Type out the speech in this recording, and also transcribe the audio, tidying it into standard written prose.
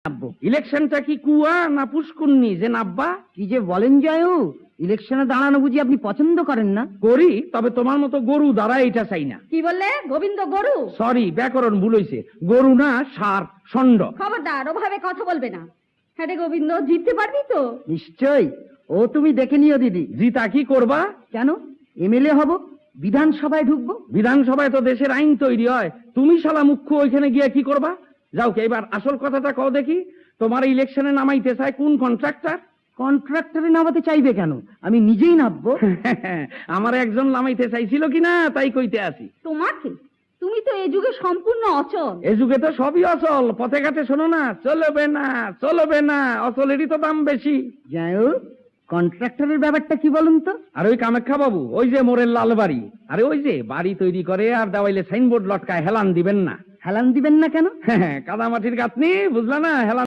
নাববো। ইলেকশনটা কি কুয়া না পুষ্কুন্নি যে নাব্বা? কি যে বলেন জয়ু, ইলেকশনে দাঁড়ানো বুঝি আপনি পছন্দ করেন না? করি, তবে তোমার মতো গরু দ্বারা এটা চাই না। কি বললে? গোবিন্দ গরু? সরি, ব্যাকরণ ভুল হইছে। গরু না, ষাঁড়, ষণ্ড। খবরদার ওভাবে কথা বলবে না। হ্যাঁ রে গোবিন্দ, জিততে পারবি তো? নিশ্চয়ই। ও তুমি দেখে নিও দিদি। জিতা কি করবা? কেন, এমএলএ হব, বিধানসভায় ঢুকবো। বিধানসভায় তো দেশের আইন তৈরি হয়, তুমি শালা মুখ্য ওইখানে গিয়ে কি করবা? যাও কে, এবার আসল কথাটা কও দেখি। তোমার ইলেকশনে নামাইতে চায় কোন কন্ট্রাক্টর? কন্ট্রাক্টরে নামাতে চাইবে কেন? আমি নিজেই নামবো। আমার একজন নামাইতে চাইছিল কিনা তাই কইতে আসি। তোমাকে? তুমি তো এই যুগে সম্পূর্ণ অচল। এ যুগে তো সবই অচল। পথে ঘাটে শোনো না, চলবে না চলবে না, অচলেরই তো দাম বেশি। জয়ু, কন্ট্রাক্টরের ব্যাপারটা কি বলুন তো? আর ওই কামাখ্যা বাবু, ওই যে মোরের লাল বাড়ি, আরে ওই যে বাড়ি তৈরি করে আর দেওয়াইলে সাইনবোর্ড লটকায়, হেলান দিবেন না। হেলান দিবেন না কেন? কাদা মাটির গাঁথনি, বুঝলা না? হেলান